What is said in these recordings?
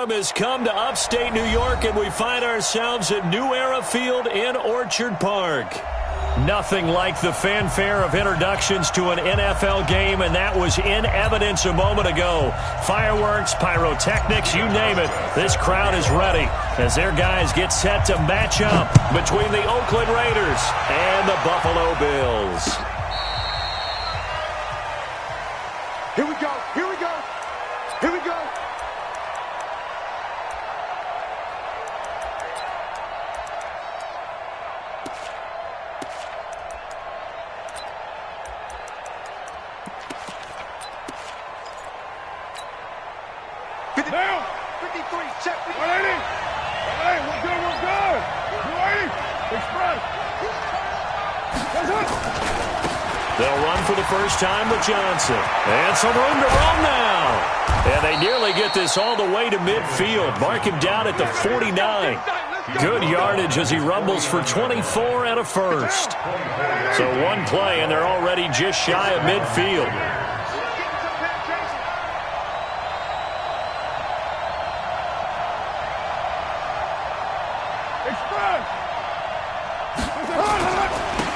autumn has come to upstate New York, and we find ourselves at New Era Field in Orchard Park. Nothing like the fanfare of introductions to an NFL game, and that was in evidence a moment ago. Fireworks, pyrotechnics, you name it. This crowd is ready as their guys get set to match up between the Oakland Raiders and the Buffalo Bills. Here we go, here we go, here we go. Down. 53, check 180. 180. We're good, we're good. 280. Express. That's it. They'll run for the first time with Johnson. And some room to roam now. And they nearly get this all the way to midfield. Mark him down at the 49. Good yardage as he rumbles for 24 and a first. So one play, and they're already just shy of midfield.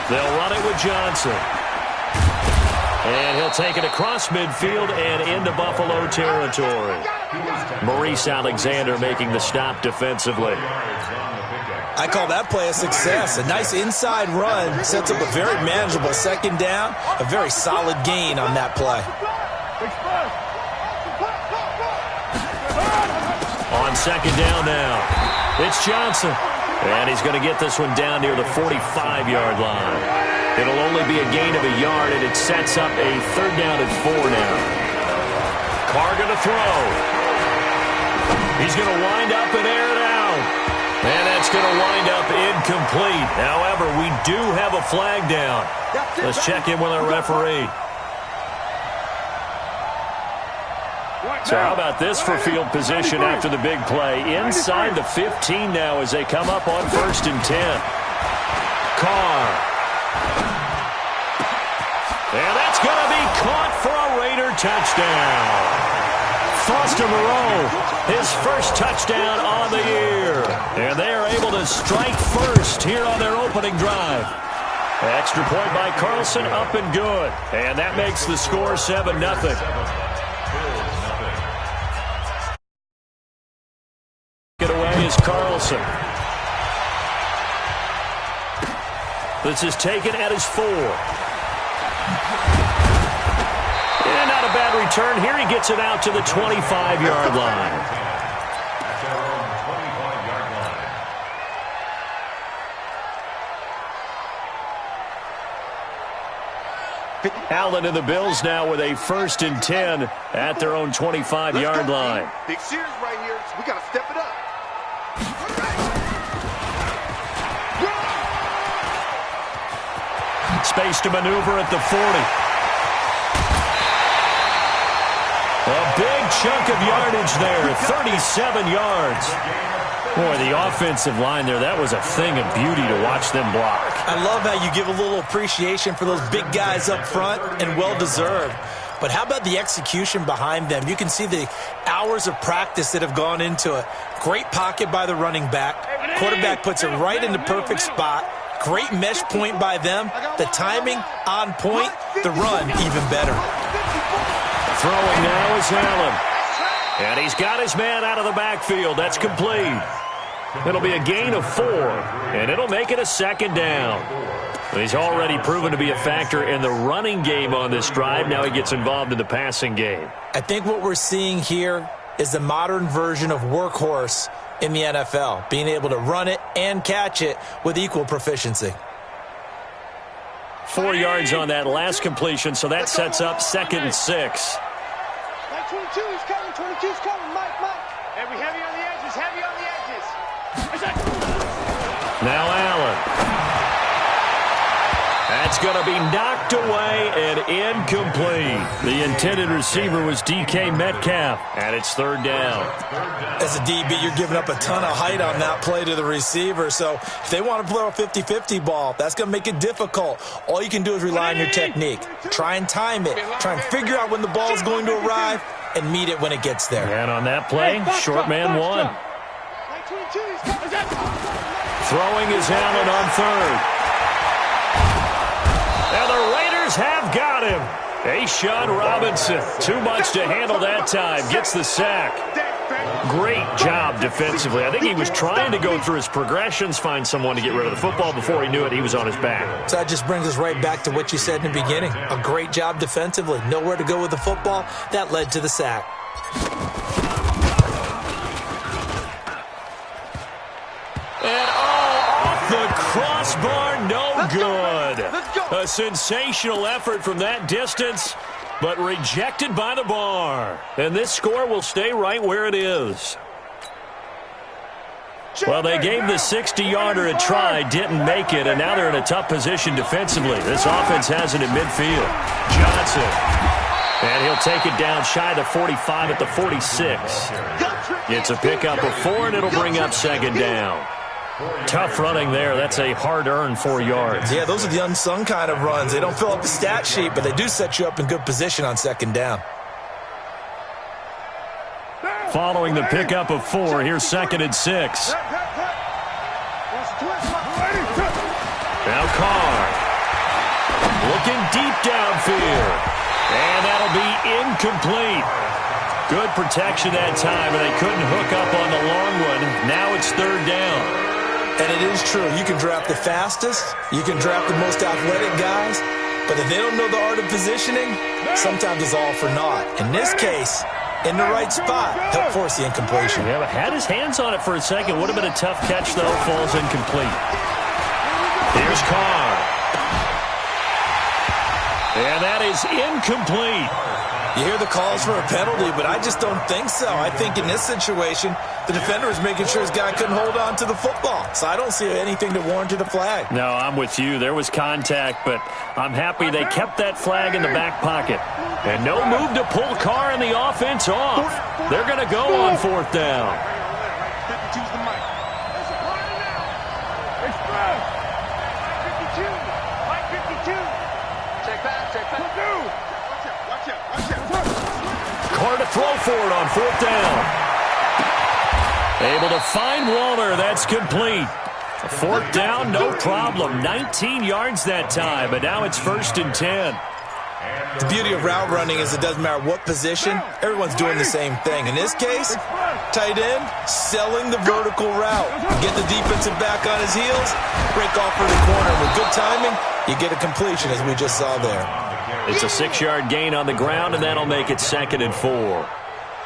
They'll run it with Johnson. And he'll take it across midfield and into Buffalo territory. Maurice Alexander making the stop defensively. I call that play a success. A nice inside run sets up a very manageable second down. A very solid gain on that play. On second down now, it's Johnson. And he's going to get this one down near the 45-yard line. It'll only be a gain of a yard, and it sets up a third down and 4 now. Carr going to throw. He's going to wind up and air it out. And that's going to wind up incomplete. However, we do have a flag down. Let's check in with our referee. So how about this for field position after the big play? Inside the 15 now as they come up on 1st and 10. Carr. And that's going to be caught for a Raider touchdown. Foster Moreau, his first touchdown on the year. And they are able to strike first here on their opening drive. Extra point by Carlson, up and good. And that makes the score 7-0. Is Carlson. This is taken at his 4. And not a bad return. Here he gets it out to the 25-yard line. Allen and the Bills now with a 1st and 10 at their own 25-yard line. Big series right here, so we got to step it up. Space to maneuver at the 40. A big chunk of yardage there, 37 yards. Boy, the offensive line there, that was a thing of beauty to watch them block. I love how you give a little appreciation for those big guys up front, and well-deserved. But how about the execution behind them? You can see the hours of practice that have gone into it. Great pocket by the running back. Quarterback puts it right in the perfect spot. Great mesh point by them. The timing on point. The run even better. Throwing now is Allen. And he's got his man out of the backfield. That's complete. It'll be a gain of 4, and it'll make it a 2nd down. He's already proven to be a factor in the running game on this drive. Now he gets involved in the passing game. I think what we're seeing here is the modern version of workhorse in the NFL, being able to run it and catch it with equal proficiency. 4 yards on that last completion, so that sets up 2nd and 6. 22 is coming, 22 is coming, Mike. And we heavy on the edges, heavy on the edges. Now Allen. That's going to be knocked away and incomplete. The intended receiver was DK Metcalf, and it's third down. As a DB, you're giving up a ton of height on that play to the receiver, so if they want to play a 50-50 ball, that's going to make it difficult. All you can do is rely on your technique. Try and time it. Try and figure out when the ball is going to arrive and meet it when it gets there. And on that play, short man won. Throwing is Allen on third. And the Raiders have got him. A'Shawn Robinson, too much to handle that time, gets the sack. Great job defensively. I think he was trying to go through his progressions, find someone to get rid of the football. Before he knew it, he was on his back. So that just brings us right back to what you said in the beginning. A great job defensively. Nowhere to go with the football. That led to the sack. And off the crossbar, no good. A sensational effort from that distance, but rejected by the bar. And this score will stay right where it is. Well, they gave the 60-yarder a try, didn't make it, and now they're in a tough position defensively. This offense has it in midfield. Johnson. And he'll take it down shy of the 45 at the 46. It's a pickup of 4, and it'll bring up second down. Tough running there. That's a hard-earned 4 yards. Yeah, those are the unsung kind of runs. They don't fill up the stat sheet, but they do set you up in good position on second down. Following the pickup of 4, here's second and 6. Now Carr. Looking deep downfield. And that'll be incomplete. Good protection that time, and they couldn't hook up on the long one. Now it's third down. And it is true. You can draft the fastest. You can draft the most athletic guys. But if they don't know the art of positioning, sometimes it's all for naught. In this case, in the right spot, help force the incompletion. Yeah, but had his hands on it for a second. Would have been a tough catch, though. Falls incomplete. Here's Carr. And that is incomplete. You hear the calls for a penalty, but I just don't think so. I think in this situation, the defender was making sure his guy couldn't hold on to the football. So I don't see anything that warranted a flag. No, I'm with you. There was contact, but I'm happy they kept that flag in the back pocket. And no move to pull Carr and the offense off. They're going to go on fourth down. 52's the mic. Express. 52. Mike 52. Check back. Watch out. Carr to throw for it on fourth down. Able to find Waller. That's complete. Fourth down, no problem. 19 yards that time, but now it's first and 10. The beauty of route running is it doesn't matter what position, everyone's doing the same thing. In this case, tight end, selling the vertical route. Get the defensive back on his heels, break off for the corner. With good timing, you get a completion, as we just saw there. It's a 6-yard gain on the ground, and that'll make it second and 4.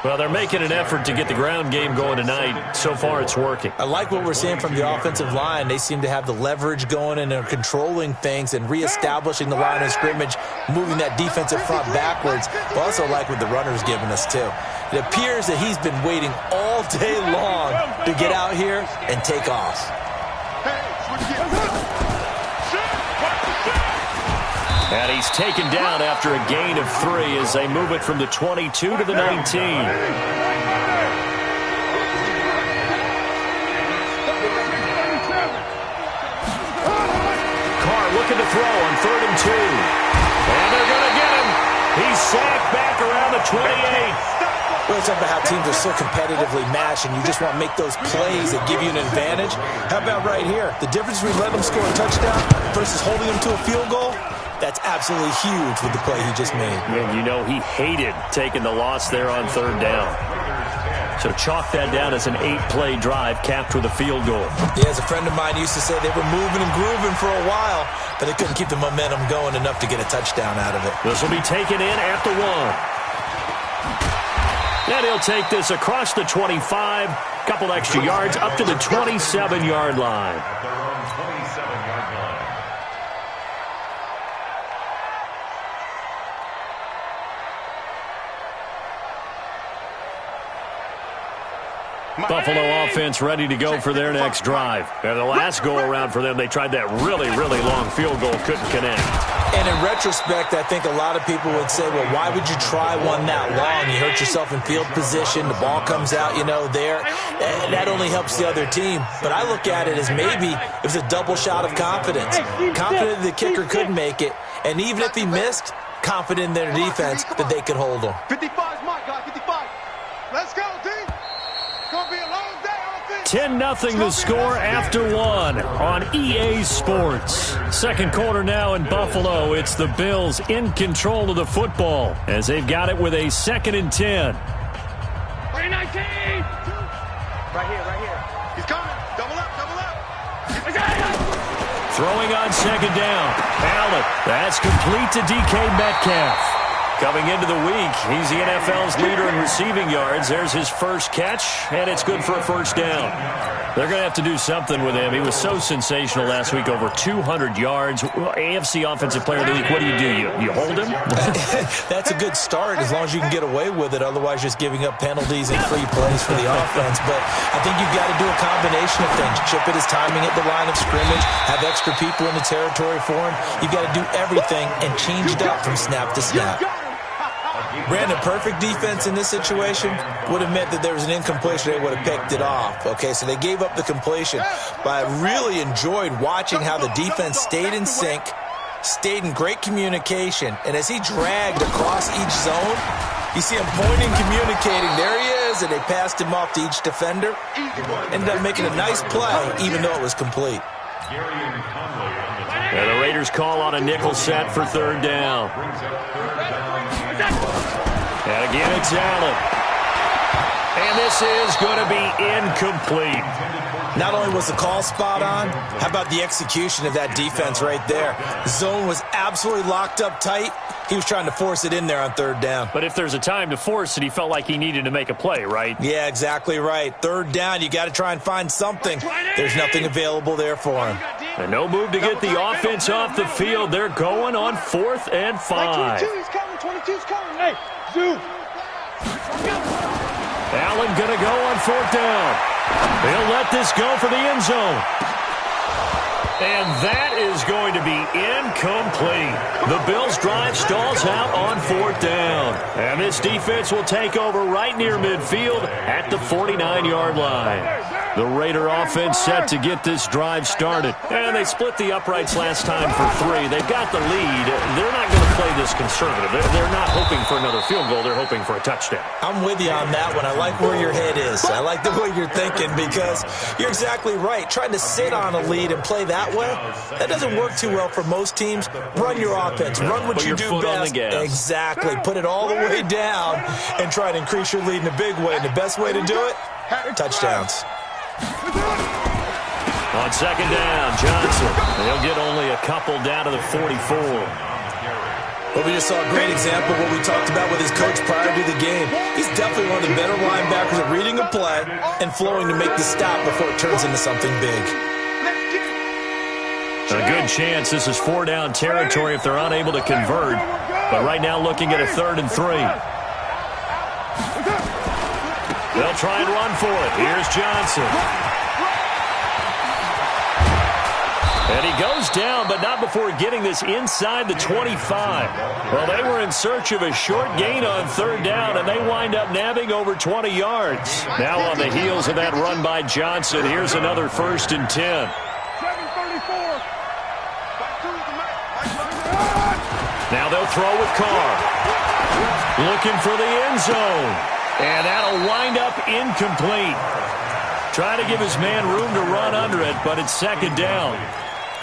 Well, they're making an effort to get the ground game going tonight. So far, it's working. I like what we're seeing from the offensive line. They seem to have the leverage going, and they're controlling things and reestablishing the line of scrimmage, moving that defensive front backwards. But also like what the runner's giving us, too. It appears that he's been waiting all day long to get out here and take off. And he's taken down after a gain of 3 as they move it from the 22 to the 19. Carr looking to throw on 3rd and 2. And they're going to get him. He's sacked back around the 28. We're talking about how teams are so competitively matched, and you just want to make those plays that give you an advantage. How about right here? The difference between letting them score a touchdown versus holding them to a field goal, that's absolutely huge with the play he just made. And you know he hated taking the loss there on 3rd down. So chalk that down as an 8-play drive capped with a field goal. Yeah, as a friend of mine used to say, they were moving and grooving for a while, but they couldn't keep the momentum going enough to get a touchdown out of it. This will be taken in at the 1. And he'll take this across the 25, couple extra yards up to the 27-yard line. Buffalo offense ready to go for their next drive. And the last go-around for them, they tried that really, really long field goal, couldn't connect. And in retrospect, I think a lot of people would say, well, why would you try one that long? You hurt yourself in field position. The ball comes out, there. That only helps the other team. But I look at it as maybe it was a double shot of confidence. Confident the kicker couldn't make it. And even if he missed, confident in their defense that they could hold him. 55 is my guy, 55. Let's go, D. It's going to be a long day on offense. 10-0 the score after one on EA Sports. Second quarter now in Buffalo. It's the Bills in control of the football as they've got it with a 2nd and 10. 319. Right here. He's coming. Double up. Throwing on 2nd down. Allen. That's complete to DK Metcalf. Coming into the week, he's the NFL's leader in receiving yards. There's his first catch, and it's good for a first down. They're going to have to do something with him. He was so sensational last week, over 200 yards. AFC Offensive Player of the Week, what do? You hold him? That's a good start as long as you can get away with it. Otherwise, just giving up penalties and free plays for the offense. But I think you've got to do a combination of things. Chip at his timing at the line of scrimmage, have extra people in the territory for him. You've got to do everything and change it up from snap to snap. Brandon, perfect defense in this situation would have meant that there was an incompletion. They would have picked it off. Okay, so they gave up the completion. But I really enjoyed watching how the defense stayed in sync, stayed in great communication. And as he dragged across each zone, you see him pointing, communicating. There he is, and they passed him off to each defender. Ended up making a nice play, even though it was complete. And the Raiders call on a nickel set for 3rd down. And again, it's Allen. And this is going to be incomplete. Not only was the call spot on, how about the execution of that defense right there? The zone was absolutely locked up tight. He was trying to force it in there on 3rd down. But if there's a time to force it, he felt like he needed to make a play, right? Yeah, exactly right. 3rd down, you got to try and find something. There's nothing available there for him. And no move to get the offense off the field. They're going on 4th and 5. 22's coming, 22's coming. Hey, Zoo. Allen going to go on 4th down. They'll let this go for the end zone. And that is going to be incomplete. The Bills' drive stalls out on 4th down. And this defense will take over right near midfield at the 49-yard line. The Raider offense set to get this drive started. And they split the uprights last time for 3. They've got the lead. They're not going to play this conservative. They're not hoping for another field goal. They're hoping for a touchdown. I'm with you on that one. I like where your head is. I like the way you're thinking because you're exactly right. Trying to sit on a lead and play that way, that doesn't work too well for most teams. Run your offense. Run what you do best. Exactly. Put it all the way down and try to increase your lead in a big way. And the best way to do it, touchdowns. On 2nd down, Johnson. They'll get only a couple down to the 44. Well, we just saw a great example of what we talked about with his coach prior to the game. He's definitely one of the better linebackers at reading a play and flowing to make the stop before it turns into something big. A good chance this is 4-down territory if they're unable to convert. But right now looking at a 3rd and 3. They'll try and run for it. Here's Johnson. And he goes down, but not before getting this inside the 25. Well, they were in search of a short gain on 3rd down, and they wind up nabbing over 20 yards. Now on the heels of that run by Johnson, here's another 1st and 10. Now they'll throw with Carr. Looking for the end zone. And that'll wind up incomplete. Trying to give his man room to run under it, but it's 2nd down.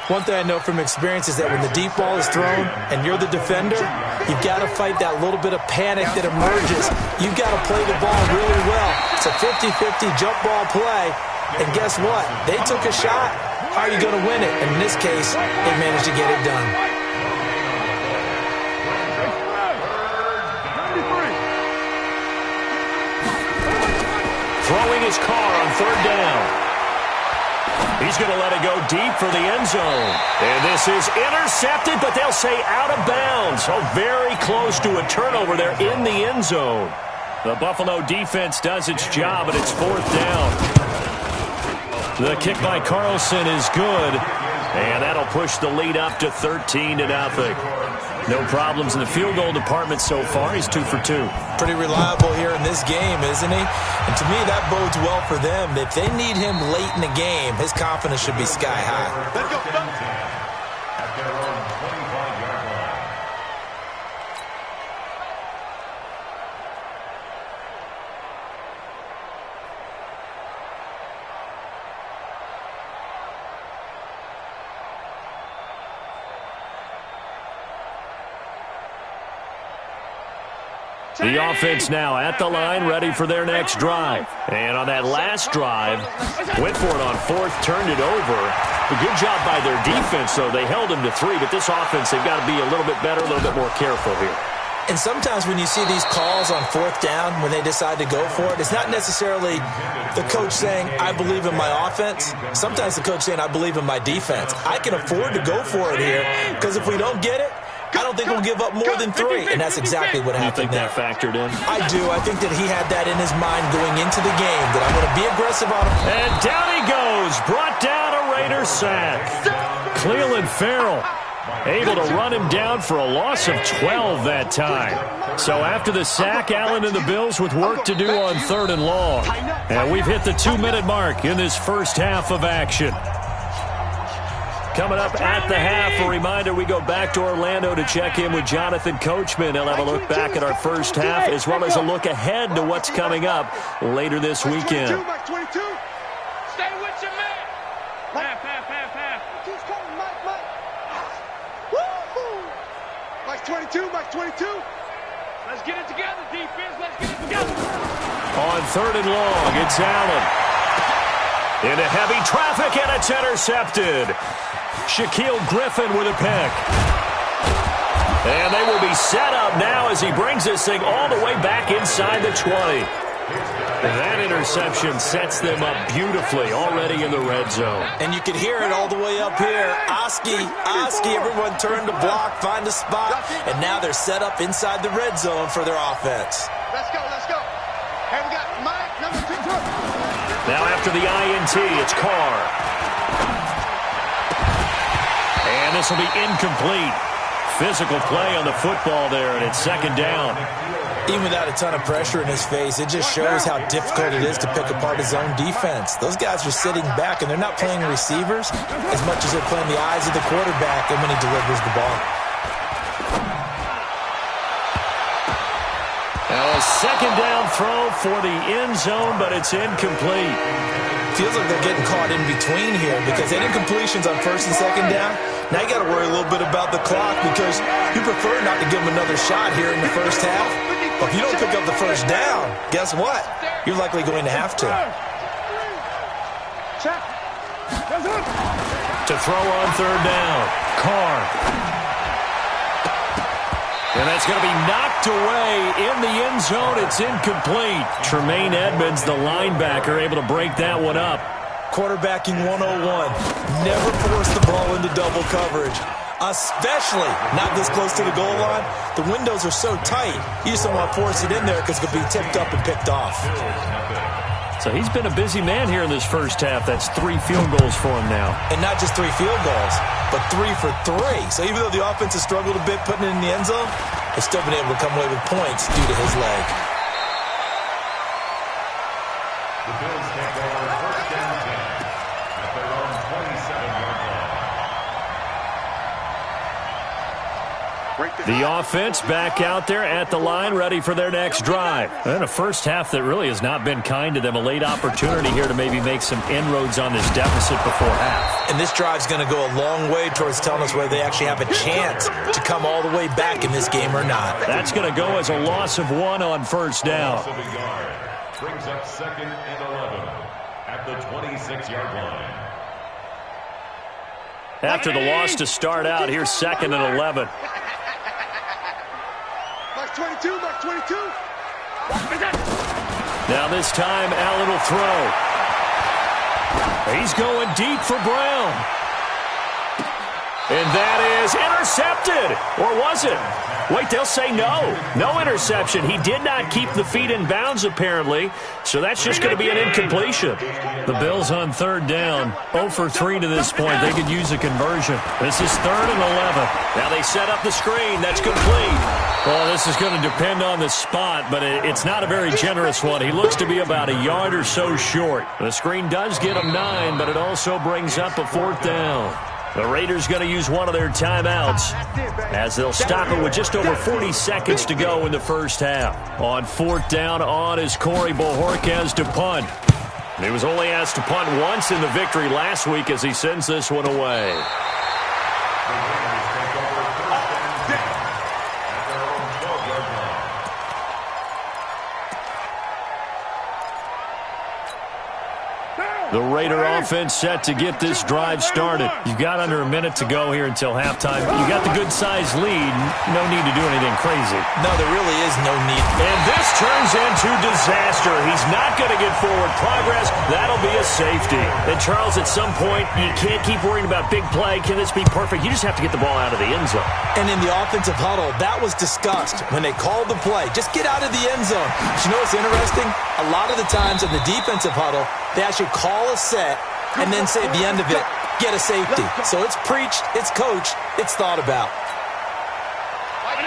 One thing I know from experience is that when the deep ball is thrown and you're the defender, you've got to fight that little bit of panic that emerges. You've got to play the ball really well. It's a 50-50 jump ball play. And guess what? They took a shot. How are you going to win it? And in this case, they managed to get it done. Throwing his Carr on 3rd down. He's going to let it go deep for the end zone. And this is intercepted, but they'll say out of bounds. Oh, very close to a turnover there in the end zone. The Buffalo defense does its job, and it's 4th down. The kick by Carlson is good, and that'll push the lead up to 13-0. No problems in the field goal department so far. He's 2 for 2. Pretty reliable here in this game, isn't he? And to me, that bodes well for them. If they need him late in the game, his confidence should be sky high. Let's go, fellas. At their own 25-yard line. The offense now at the line, ready for their next drive. And on that last drive, went for it on 4th, turned it over. A good job by their defense, though. They held him to 3, but this offense, they've got to be a little bit better, a little bit more careful here. And sometimes when you see these calls on 4th down, when they decide to go for it, it's not necessarily the coach saying, I believe in my offense. Sometimes the coach saying, I believe in my defense. I can afford to go for it here, because if we don't get it, I don't think we'll give up more than 3, and that's exactly what happened. You think that factored in? I do. I think that he had that in his mind going into the game, that I'm going to be aggressive on him. And down he goes, brought down a Raider sack. Cleveland Farrell able to run him down for a loss of 12 that time. So after the sack, Allen and the Bills with work to do on 3rd and long. And we've hit the 2-minute mark in this first half of action. Coming up at the half, a reminder, we go back to Orlando to check in with Jonathan Coachman. He'll have a look back at our first half, as well as a look ahead to what's coming up later this weekend. Mike 22. Stay with your man. Half. He's coming, Mike. Woo-hoo. Mike 22, Mike 22. Let's get it together, defense. Let's get it together. On 3rd and long, it's Allen. Into heavy traffic, and it's intercepted. Shaquille Griffin with a pick. And they will be set up now as he brings this thing all the way back inside the 20. That interception sets them up beautifully already in the red zone. And you can hear it all the way up here. Oski, everyone turned to block, find a spot, and now they're set up inside the red zone for their offense. Let's go. Hey, we got Mike, number 2. Now after the INT, it's Carr. And this will be incomplete. Physical play on the football there, and it's 2nd down. Even without a ton of pressure in his face, it just shows how difficult it is to pick apart his own defense. Those guys are sitting back, and they're not playing receivers as much as they're playing the eyes of the quarterback and when he delivers the ball. Now a 2nd down throw for the end zone, but it's incomplete. Feels like they're getting caught in between here because they did incompletions on 1st and 2nd down. Now you got to worry a little bit about the clock because you prefer not to give them another shot here in the first half. But if you don't pick up the 1st down, guess what? You're likely going to have to. To throw on 3rd down, Carr. And that's going to be knocked away in the end zone. It's incomplete. Tremaine Edmonds, the linebacker, able to break that one up. Quarterbacking 101. Never force the ball into double coverage, especially not this close to the goal line. The windows are so tight, you just don't want to force it in there because it could be tipped up and picked off. So he's been a busy man here in this first half. That's 3 field goals for him now. And not just 3 field goals, but 3 for 3. So even though the offense has struggled a bit putting it in the end zone, they've still been able to come away with points due to his leg. The Bills take over 1st and 10 at their own 27-yard line. The offense back out there at the line, ready for their next drive. And a first half that really has not been kind to them. A late opportunity here to maybe make some inroads on this deficit before half. And this drive's going to go a long way towards telling us whether they actually have a chance to come all the way back in this game or not. That's going to go as a loss of 1 on 1st down. Loss of a yard brings up 2nd and 11 at the 26-yard line. After the loss to start out, here's 2nd and 11. Mike 22, Mike 22. Now this time, Allen will throw. He's going deep for Brown. And that is intercepted. Or was it? Wait, they'll say no. No interception. He did not keep the feet in bounds, apparently. So that's just going to be an incompletion. The Bills on third down. 0 for 3 to this point. They could use a conversion. This is 3rd and 11. Now they set up the screen. That's complete. Well, this is going to depend on the spot, but it's not a very generous one. He looks to be about a yard or so short. The screen does get him 9, but it also brings up a 4th down. The Raiders going to use one of their timeouts as they'll stop it with just over 40 seconds to go in the first half. On 4th down, on is Corey Bojorquez to punt. He was only asked to punt once in the victory last week as he sends this one away. The Raider offense set to get this drive started. You've got under a minute to go here until halftime. You got the good-sized lead. No need to do anything crazy. No, there really is no need. And this turns into disaster. He's not going to get forward progress. That'll be a safety. And, Charles, at some point, you can't keep worrying about big play. Can this be perfect? You just have to get the ball out of the end zone. And in the offensive huddle, that was discussed when they called the play. Just get out of the end zone. But you know what's interesting? A lot of the times in the defensive huddle, they actually call a set and then say at the end of it, get a safety. So it's preached, it's coached, it's thought about.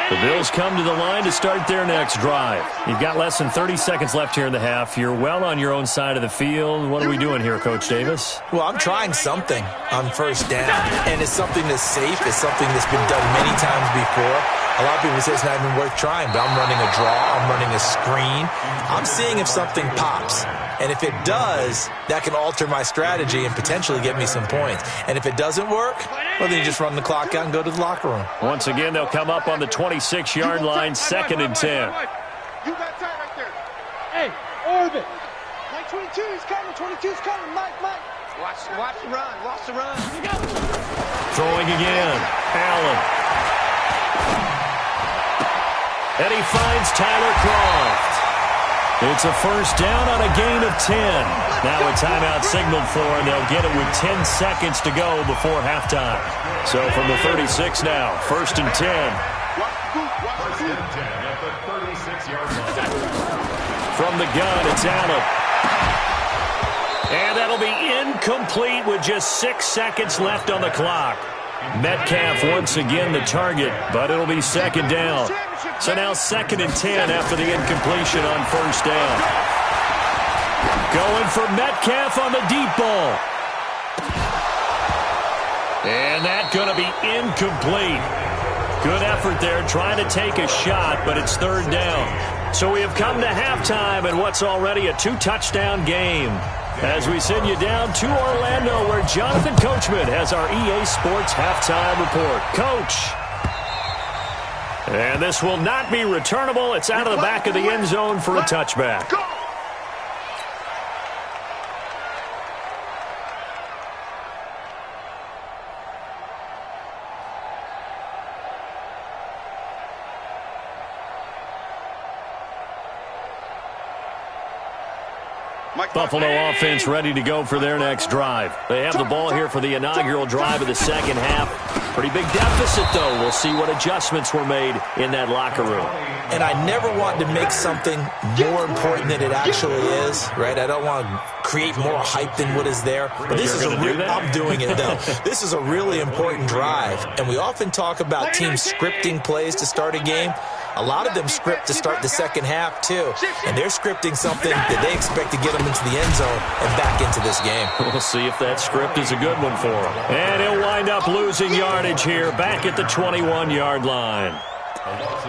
The Bills come to the line to start their next drive. You've got less than 30 seconds left here in the half. You're well on your own side of the field. What are we doing here, Coach Davis? Well, I'm trying something on first down, and it's something that's safe. It's something that's been done many times before. A lot of people say it's not even worth trying, but I'm running a draw. I'm running a screen. I'm seeing if something pops. And if it does, that can alter my strategy and potentially get me some points. And if it doesn't work, well, then you just run the clock out and go to the locker room. Once again, they'll come up on the 26-yard line, 2nd and 10. You got time right there. Hey, orbit. Mike 22's coming. 22's coming. Mike. Watch the run. Watch the run. Throwing again. Allen. And he finds Tyler Croft. It's a first down on a gain of 10. Now a timeout signaled for, and they'll get it with 10 seconds to go before halftime. So from the 36 now, 1st and 10. First and 10 at the 36-yard line. From the gun, it's Allen. And that'll be incomplete with just 6 seconds left on the clock. Metcalf once again the target, but it'll be 2nd down. So now 2nd and 10 after the incompletion on first down. Going for Metcalf on the deep ball. And that's going to be incomplete. Good effort there trying to take a shot, but it's 3rd down. So we have come to halftime in what's already a 2-touchdown game. As we send you down to Orlando, where Jonathan Coachman has our EA Sports halftime report. Coach. And this will not be returnable. It's out of the back of the end zone for a touchback. Buffalo offense ready to go for their next drive. They have the ball here for the inaugural drive of the second half. Pretty big deficit, though. We'll see what adjustments were made in that locker room. And I never want to make something more important than it actually is, right? I don't want to create more hype than what is there. But this is I'm doing it, though. This is a really important drive. And we often talk about teams scripting plays to start a game. A lot of them script to start the second half, too. And they're scripting something that they expect to get them into the end zone and back into this game. We'll see if that script is a good one for them. And he'll wind up losing yardage here back at the 21-yard line.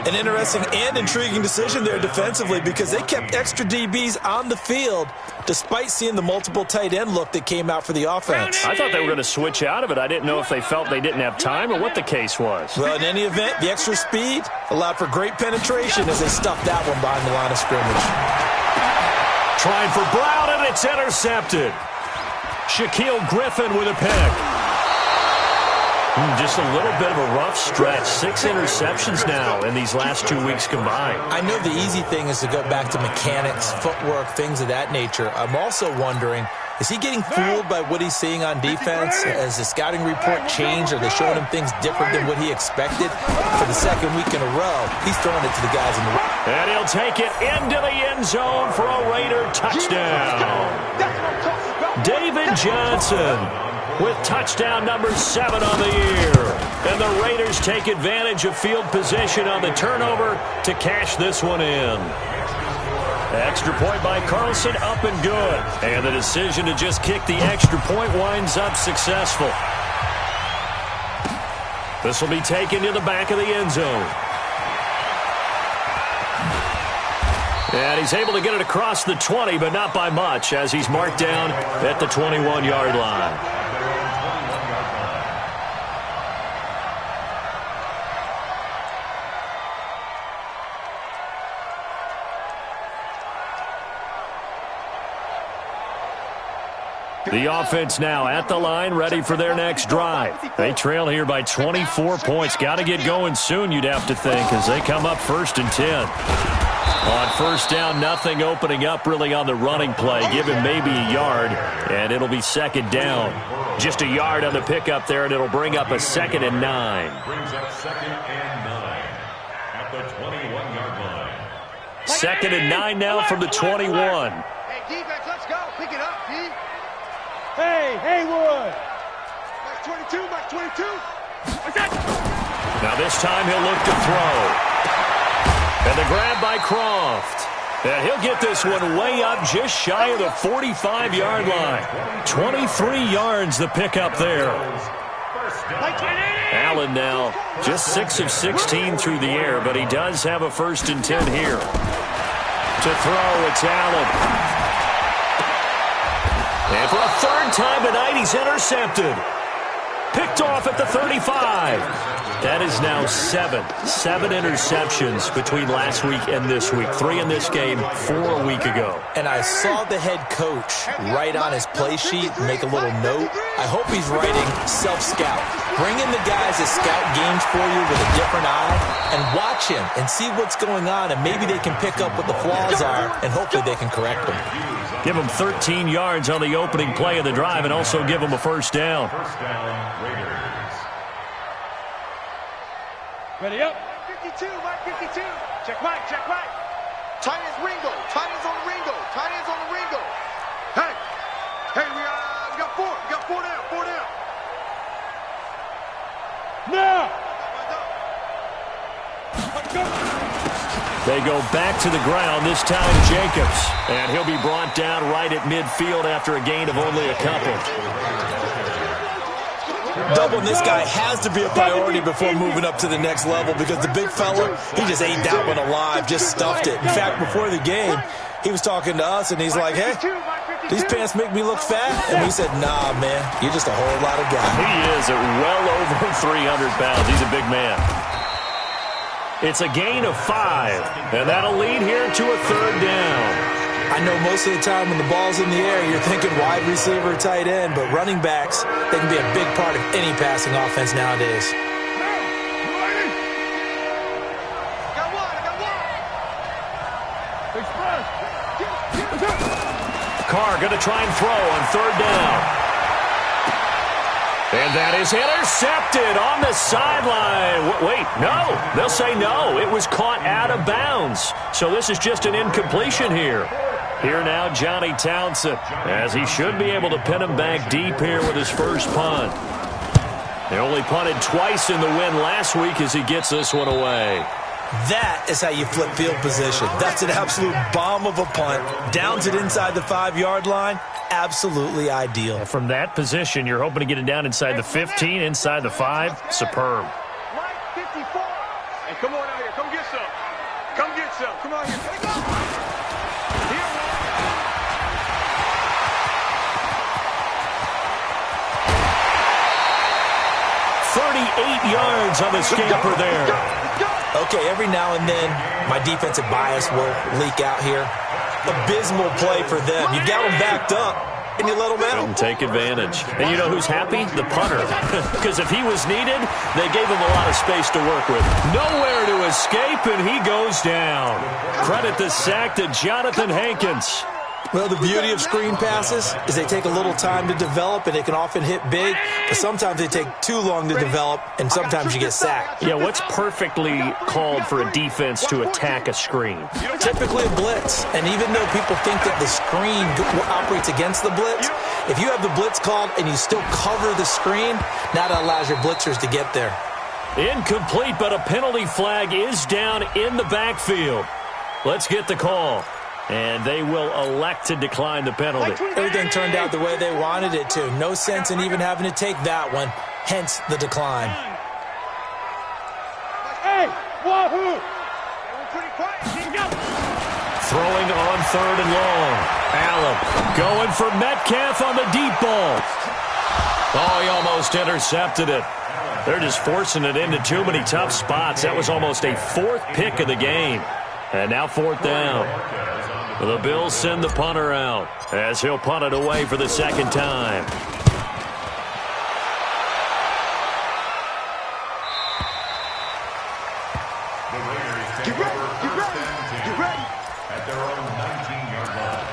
An interesting and intriguing decision there defensively because they kept extra DBs on the field despite seeing the multiple tight end look that came out for the offense. I thought they were going to switch out of it. I didn't know if they felt they didn't have time or what the case was. Well, in any event, the extra speed allowed for great penetration as they stuffed that one behind the line of scrimmage. Trying for Brown, and it's intercepted. Shaquille Griffin with a pick. Just a little bit of a rough stretch. 6 interceptions now in these last 2 weeks combined. I know the easy thing is to go back to mechanics, footwork, things of that nature. I'm also wondering, is he getting fooled by what he's seeing on defense? Has the scouting report changed? Are they showing him things different than what he expected? For the second week in a row, he's throwing it to the guys in the right. And he'll take it into the end zone for a Raider touchdown. David Johnson with touchdown number 7 on the year. And the Raiders take advantage of field position on the turnover to cash this one in. Extra point by Carlson, up and good. And the decision to just kick the extra point winds up successful. This will be taken to the back of the end zone. And he's able to get it across the 20, but not by much, as he's marked down at the 21-yard line. The offense now at the line, ready for their next drive. They trail here by 24 points. Got to get going soon, you'd have to think, as they come up 1st and 10. On first down, nothing opening up really on the running play. Give him maybe a yard, and it'll be 2nd down. Just a yard on the pickup there, and it'll bring up a 2nd and 9. Brings up 2nd and 9 at the 21-yard line. 2nd and 9 now from the 21. Hey, defense, let's go. Pick it up, D. Hey, Haywood! Max 22, Max 22. Now this time he'll look to throw. And the grab by Croft. And he'll get this one way up just shy of the 45-yard line. 23 yards the pickup there. Allen now just 6 of 16 through the air, but he does have a 1st and 10 here. To throw, it's Allen. And for a 3rd time tonight, he's intercepted. Picked off at the 35. That is now 7 interceptions between last week and this week. 3 in this game, 4 a week ago. And I saw the head coach write on his play sheet, make a little note. I hope he's writing self-scout. Bring in the guys that scout games for you with a different eye and watch him and see what's going on, and maybe they can pick up what the flaws are, and hopefully they can correct them. Give him 13 yards on the opening play of the drive and also give him a 1st down. First down, Raiders. Ready up. 52, Mike 52. Check Mike, check Mike. Tight ends Ringo. Tight ends on the Ringo. Tight ends on the Ringo. Hey, we got 4. We got 4 down. 4 down. Now. They go back to the ground, this time Jacobs. And he'll be brought down right at midfield after a gain of only a couple. Doubling this guy has to be a priority before moving up to the next level, because the big fella, he just ate that one alive, just stuffed it. In fact, before the game, he was talking to us, and he's like, hey, these pants make me look fat? And we said, nah, man, you're just a whole lot of guy. He is at well over 300 pounds. He's a big man. It's a gain of 5, and that'll lead here to a 3rd down. I know most of the time when the ball's in the air, you're thinking wide receiver, tight end, but running backs, they can be a big part of any passing offense nowadays. Carr going to try and throw on 3rd down. And that is intercepted on the sideline. Wait, no. They'll say no. It was caught out of bounds. So this is just an incompletion here. Here now, Johnny Townsend, as he should be able to pin him back deep here with his first punt. They only punted twice in the win last week as he gets this one away. That is how you flip field position. That's an absolute bomb of a punt. Downs it inside the 5-yard line. Absolutely ideal. And from that position, you're hoping to get it down inside the 15, inside the 5. Superb. Mike 54. Hey, come on out here. Come get some. Come get some. Come on here. Take off. Here, 38 yards on the scamper there. Okay, every now and then, my defensive bias will leak out here. Abysmal play for them. You got them backed up, and you let him out. And take advantage. And you know who's happy? The punter. Because if he was needed, they gave him a lot of space to work with. Nowhere to escape, and he goes down. Credit the sack to Jonathan Hankins. Well, the beauty of screen passes is they take a little time to develop, and they can often hit big, but sometimes they take too long to develop, and sometimes you get sacked. Yeah, what's perfectly called for a defense to attack a screen? Typically a blitz, and even though people think that the screen operates against the blitz, if you have the blitz called and you still cover the screen, now that allows your blitzers to get there. Incomplete, but a penalty flag is down in the backfield. Let's get the call. And they will elect to decline the penalty. Everything turned out the way they wanted it to. No sense in even having to take that one, hence the decline. Hey, wahoo! Throwing on 3rd and long. Allen going for Metcalf on the deep ball. Oh, he almost intercepted it. They're just forcing it into too many tough spots. That was almost a 4th pick of the game. And now 4th down. The Bills send the punter out as he'll punt it away for the 2nd time. The Raiders take over first and 10 at their own 19-yard line.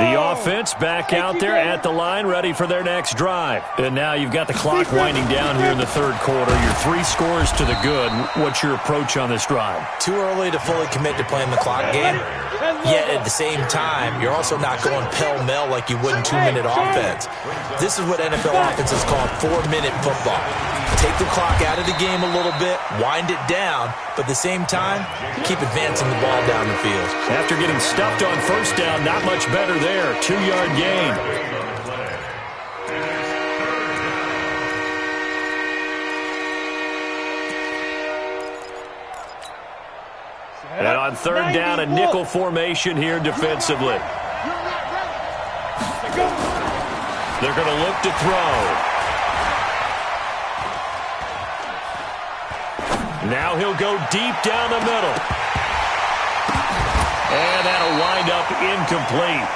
The offense back out there at the line, ready for their next drive. And now you've got the clock winding down here in the 3rd quarter. Your 3 scores to the good. What's your approach on this drive? Too early to fully commit to playing the clock game. Yet at the same time, you're also not going pell-mell like you would in 2-minute offense. This is what NFL offenses call 4-minute football. Take the clock out of the game a little bit, wind it down, but at the same time, keep advancing the ball down the field. After getting stuffed on 1st down, not much better there. 2-yard gain. And on 3rd down, a nickel formation here defensively. They're going to look to throw. Now he'll go deep down the middle. And that'll wind up incomplete.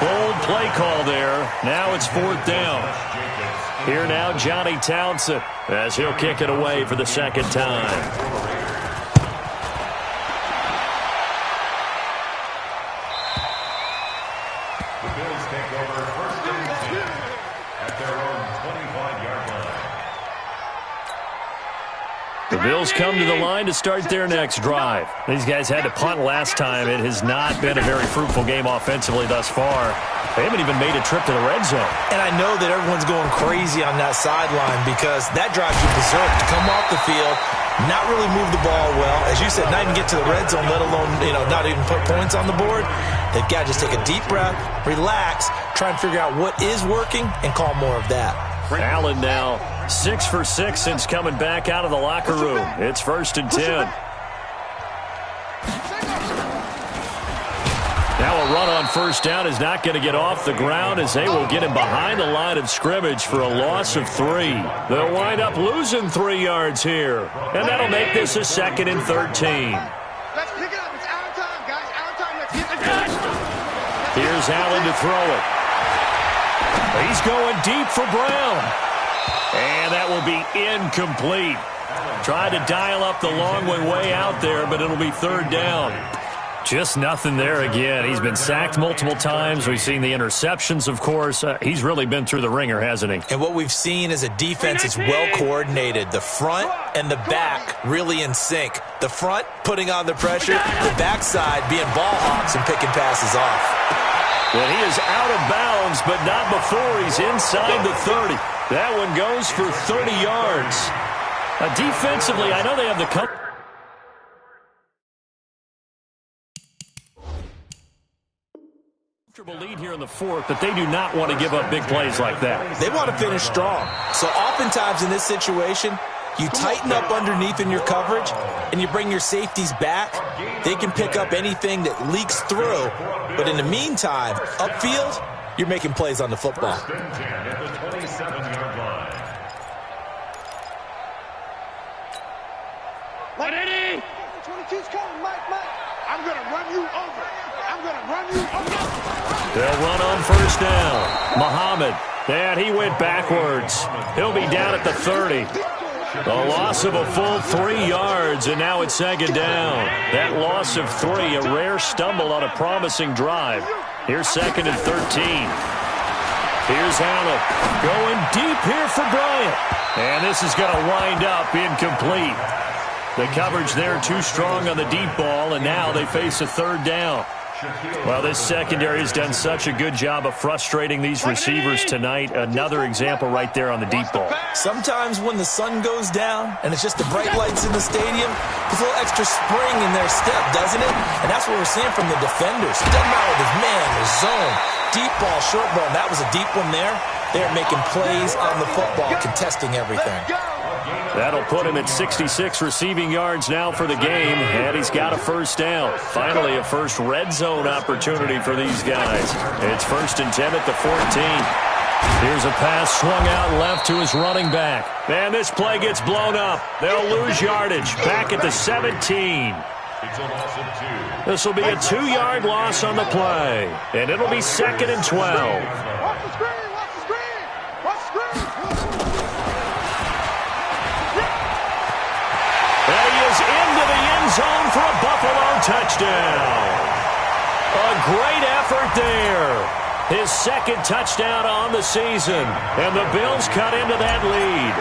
Bold play call there. Now it's 4th down. Here now, Johnny Townsend, as he'll kick it away for the 2nd time. The Bills take over first and 10 at their own 25-yard line. The Bills come to the line to start their next drive. These guys had to punt last time. It has not been a very fruitful game offensively thus far. They haven't even made a trip to the red zone. And I know that everyone's going crazy on that sideline because that drives you berserk to come off the field, not really move the ball well. As you said, not even get to the red zone, let alone, not even put points on the board. They've got to just take a deep breath, relax, try and figure out what is working, and call more of that. Allen now 6 for 6 since coming back out of the locker room. It's 1st and 10. Now a run on 1st down is not going to get off the ground as they will get him behind the line of scrimmage for a loss of 3. They'll wind up losing 3 yards here. And that'll make this a 2nd and 13. Let's pick it up. It's out of time, guys. Out of time. Let's hit the touchdown. Here's Allen to throw it. He's going deep for Brown. And that will be incomplete. Tried to dial up the long way out there, but it'll be 3rd down. Just nothing there again. He's been sacked multiple times. We've seen the interceptions, of course. He's really been through the ringer, hasn't he? And what we've seen is a defense that's well coordinated. The front and the back really in sync. The front putting on the pressure, the backside being ball hawks and picking passes off. Well, he is out of bounds, but not before he's inside the 30. That one goes for 30 yards. Defensively, I know they have the comfortable lead here in the 4th, but they do not want to give up big plays like that. They want to finish strong. So oftentimes in this situation, you tighten up underneath in your coverage, and you bring your safeties back. They can pick up anything that leaks through. But in the meantime, upfield, you're making plays on the football. First and 10 at the 27-yard line. Ready? 22's coming, Mike. I'm going to run you over. I'm going to run you over. They'll run on first down. Muhammad. And he went backwards. He'll be down at the 30. A loss of a full 3 yards, and now it's second down. That loss of 3, a rare stumble on a promising drive. Here's second and 13. Here's Allen going deep here for Bryant. And this is going to wind up incomplete. The coverage there too strong on the deep ball, and now they face a third down. Well, this secondary has done such a good job of frustrating these receivers tonight. Another example right there on the deep ball. Sometimes when the sun goes down and it's just the bright lights in the stadium, there's a little extra spring in their step, doesn't it? And that's what we're seeing from the defenders. It doesn't matter if it's man or zone, deep ball, short ball. And that was a deep one there. They're making plays on the football, contesting everything. That'll put him at 66 receiving yards now for the game, and he's got a first down. Finally, a first red zone opportunity for these guys. It's 1st and 10 at the 14. Here's a pass swung out left to his running back. And this play gets blown up. They'll lose yardage. Back at the 17. This will be a 2-yard loss on the play, and it'll be 2nd and 12. Watch the screen. Watch the screen. Watch the screen. And he is into the end zone for a Buffalo touchdown. A great effort there. His second touchdown on the season. And the Bills cut into that lead.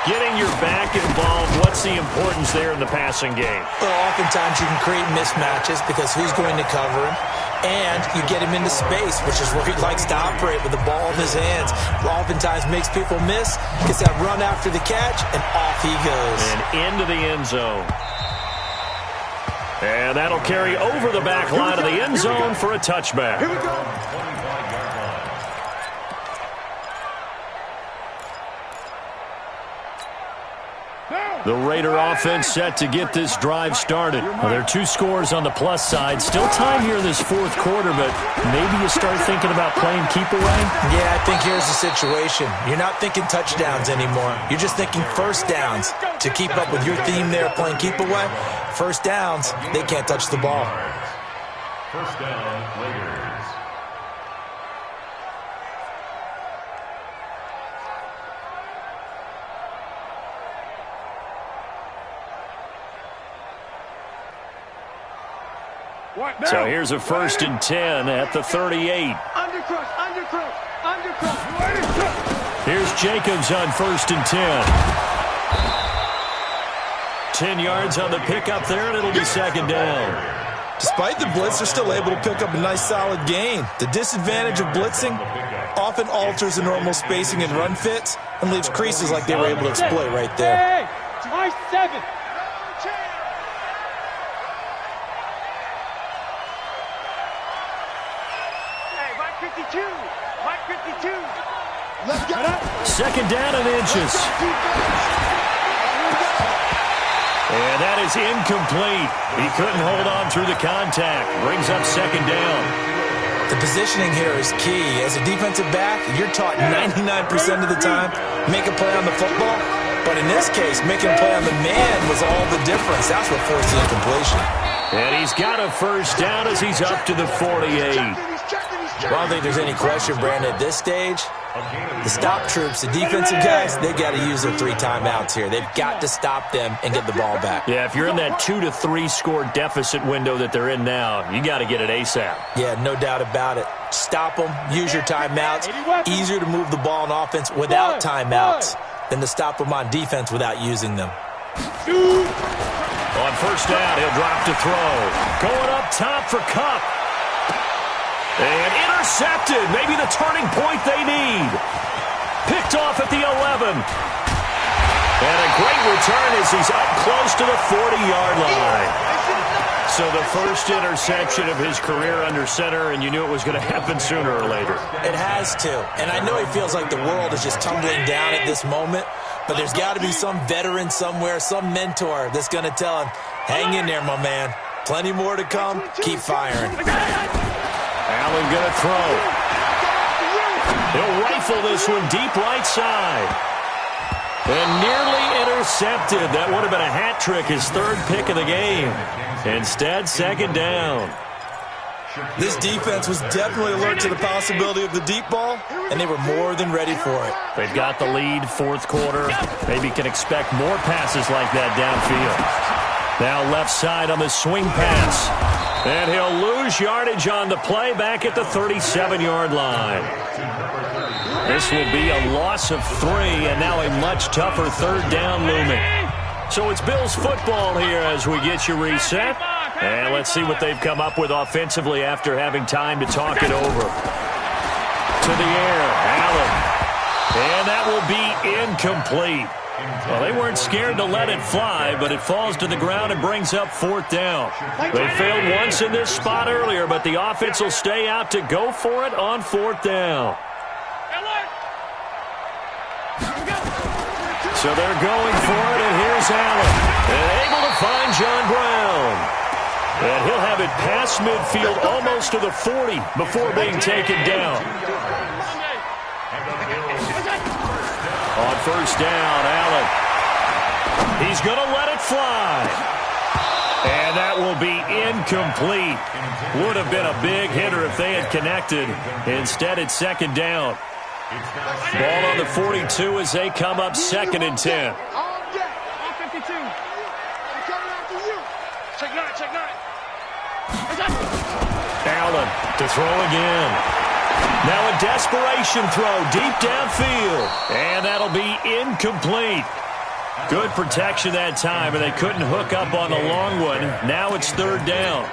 Getting your back involved, what's the importance there in the passing game? Well, oftentimes you can create mismatches because who's going to cover him? And you get him into space, which is where he likes to operate with the ball in his hands. Oftentimes makes people miss, gets that run after the catch, and off he goes. And into the end zone. And that'll carry over the back line of the end zone for a touchback. Here we go. The Raider offense set to get this drive started. Well, there are 2 scores on the plus side. Still time here in this 4th quarter, but maybe you start thinking about playing keep away? Yeah, I think here's the situation. You're not thinking touchdowns anymore. You're just thinking first downs. To keep up with your theme there, playing keep away, first downs, they can't touch the ball. First down, Raiders. So here's a 1st and 10 at the 38. Undercrush, undercrush, undercrush. Here's Jacobs on 1st and 10. 10 yards on the pickup there, and it'll be 2nd down. Despite the blitz, they're still able to pick up a nice solid gain. The disadvantage of blitzing often alters the normal spacing and run fits and leaves creases like they were able to exploit right there. Hey, my 7. Let's get up. 2nd down and inches. And that is incomplete. He couldn't hold on through the contact. Brings up 2nd down. The positioning here is key. As a defensive back, you're taught 99% of the time, make a play on the football. But in this case, making a play on the man was all the difference. That's what forced the incompletion. And he's got a first down as he's up to the 48. I don't think there's any question, Brandon, at this stage. The stop troops, the defensive guys, they got to use their 3 timeouts here. They've got to stop them and get the ball back. Yeah, if you're in that 2 to 3 score deficit window that they're in now, you got to get it ASAP. Yeah, no doubt about it. Stop them, use your timeouts. Easier to move the ball on offense without timeouts than to stop them on defense without using them. On first down, he'll drop to throw. Going up top for Kupp. And intercepted. Maybe the turning point they need. Picked off at the 11. And a great return as he's up close to the 40-yard line. So the first interception of his career under center, and you knew it was going to happen sooner or later. It has to. And I know he feels like the world is just tumbling down at this moment, but there's got to be some veteran somewhere, some mentor that's going to tell him, hang in there, my man. Plenty more to come. Keep firing. Allen going to throw. He'll rifle this one deep right side. And nearly intercepted. That would have been a hat trick, his third pick of the game. Instead, second down. This defense was definitely alert to the possibility of the deep ball, and they were more than ready for it. They've got the lead, fourth quarter. Maybe can expect more passes like that downfield. Now left side on the swing pass. And he'll lose yardage on the play back at the 37-yard line. This will be a loss of 3, and now a much tougher third down looming. So it's Bills football here as we get you reset. And let's see what they've come up with offensively after having time to talk it over. To the air, Allen. And that will be incomplete. Well, they weren't scared to let it fly, but it falls to the ground and brings up fourth down. They failed once in this spot earlier, but the offense will stay out to go for it on fourth down. So they're going for it, and here's Allen. And able to find John Brown. And he'll have it past midfield almost to the 40 before being taken down. On first down, Allen. He's going to let it fly. And that will be incomplete. Would have been a big hitter if they had connected. Instead, it's second down. Ball on the 42 as they come up second and 10. Allen to throw again. Now a desperation throw deep downfield. And that'll be incomplete. Good protection that time, and they couldn't hook up on the long one. Now it's third down.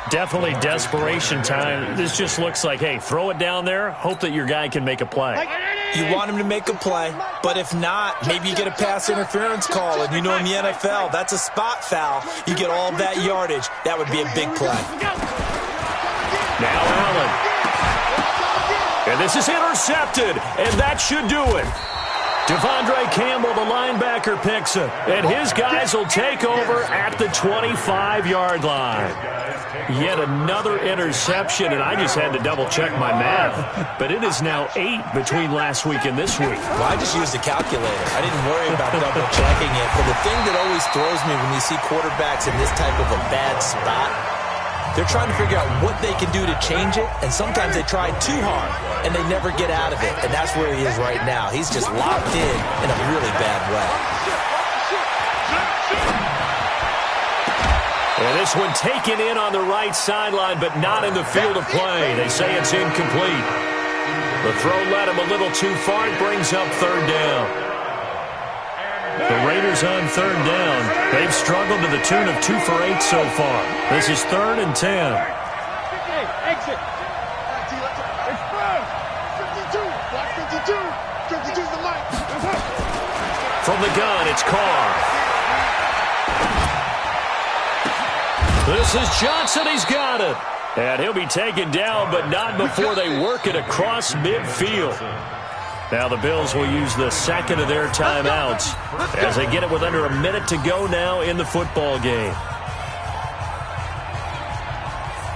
Definitely desperation time. This just looks like, hey, throw it down there, hope that your guy can make a play. You want him to make a play, but if not, maybe you get a pass interference call, and you know in the NFL, that's a spot foul. You get all that yardage. That would be a big play. Now Allen. And this is intercepted, and that should do it. Devondre Campbell, the linebacker, picks it, and his guys will take over at the 25-yard line. Yet another interception, and I just had to double-check my math. But it is now 8 between last week and this week. Well, I just used a calculator. I didn't worry about double-checking it. But the thing that always throws me when you see quarterbacks in this type of a bad spot, they're trying to figure out what they can do to change it, and sometimes they try too hard, and they never get out of it. And that's where he is right now. He's just locked in a really bad way. And this one taken in on the right sideline, but not in the field of play. They say it's incomplete. The throw led him a little too far. It brings up third down. The Raiders on third down. They've struggled to the tune of 2 for 8 so far. This is third and 10. Exit. It's first. 52. Block 52. 52's the mic. From the gun, it's Carr. This is Johnson. He's got it. And he'll be taken down, but not before they work it across midfield. Now the Bills will use the second of their timeouts as they get it with under a minute to go now in the football game.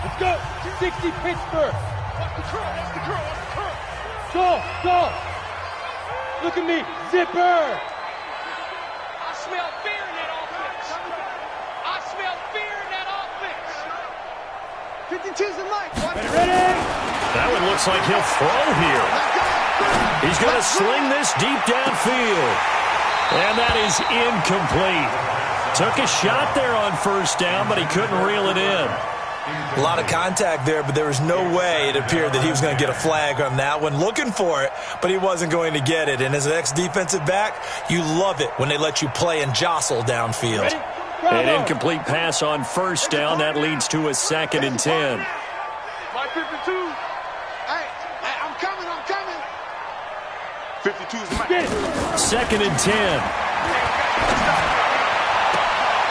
Let's go. 60 Pittsburgh. Watch the curl. Watch the curl. Watch the curl. Go. Look at me. Zipper. I smell fear in that offense. I smell fear in that offense. 52's the mic. Ready? That one looks like he'll throw here. He's going to sling this deep downfield. And that is incomplete. Took a shot there on first down, but he couldn't reel it in. A lot of contact there, but there was no way it appeared that he was going to get a flag on that one. Looking for it, but he wasn't going to get it. And as an ex-defensive back, you love it when they let you play and jostle downfield. An incomplete pass on first down. That leads to a second and 10. My 52. Hey, I'm coming. 52's the mic. Second and 10.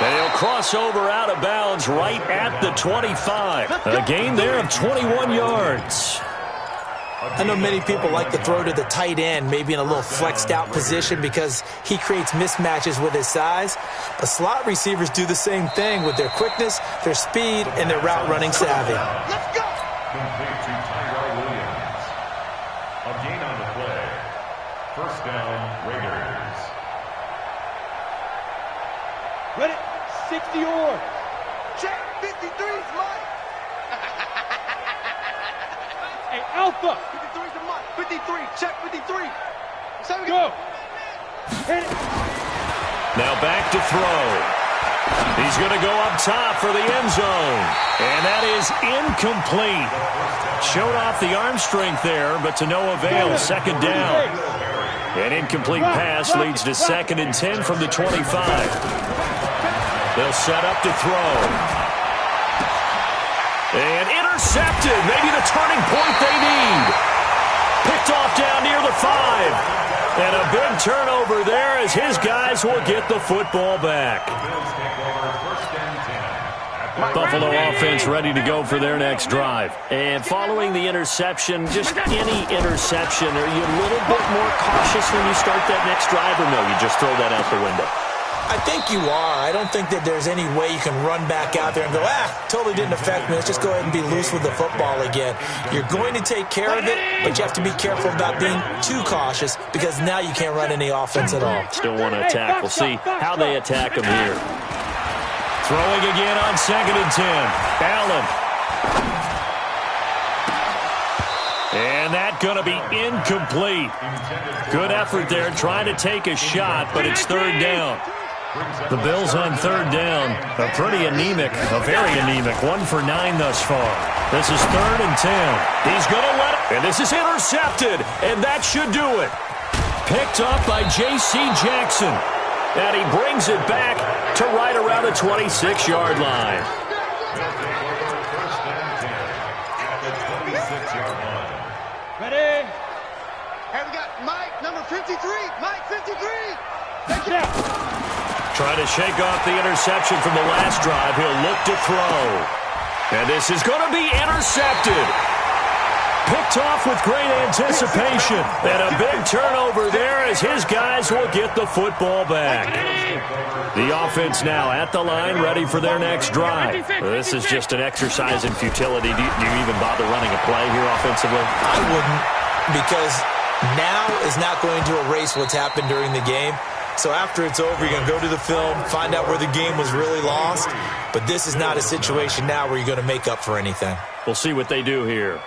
And he'll cross over out of bounds right at the 25. A gain there of 21 yards. I know many people like to throw to the tight end, maybe in a little flexed out position because he creates mismatches with his size. But slot receivers do the same thing with their quickness, their speed, and their route running savvy. Let's go. Complete to Tyrell Williams. A gain on the play. First down, Raiders. Ready? 60 yours. Check 53's Mike. Hey, Alpha. 53's the Mike. 53. Check 53. So we Go. Hit it. Now back to throw. He's going to go up top for the end zone. And that is incomplete. Showed off the arm strength there, but to no avail. Second down. An incomplete pass leads to 2nd and 10 from the 25. They'll set up to throw. And intercepted. Maybe the turning point they need. Picked off down near the 5. And a big turnover there as his guys will get the football back. Buffalo offense ready to go for their next drive. And following the interception, just any interception, are you a little bit more cautious when you start that next drive, or no, you just throw that out the window? I think you are. I don't think that there's any way you can run back out there and go, totally didn't affect me. Let's just go ahead and be loose with the football again. You're going to take care of it, but you have to be careful about being too cautious because now you can't run any offense at all. Still want to attack. We'll see how they attack them here. Throwing again on 2nd and 10. Allen. And that going to be incomplete. Good effort there trying to take a shot, but it's 3rd down. The Bills on 3rd down are pretty anemic, very anemic. 1 for 9 thus far. This is 3rd and 10. He's going to let it, and this is intercepted, and that should do it. Picked up by J.C. Jackson, and he brings it back to right around the 26-yard line. Ready? Hey, we got Mike, number 53. Mike, 53. Take it out. Trying to shake off the interception from the last drive. He'll look to throw. And this is going to be intercepted. Picked off with great anticipation. And a big turnover there as his guys will get the football back. The offense now at the line, ready for their next drive. This is just an exercise in futility. Do you even bother running a play here offensively? I wouldn't, because now is not going to erase what's happened during the game. So after it's over, you're going to go to the film, find out where the game was really lost. But this is not a situation now where you're going to make up for anything. We'll see what they do here.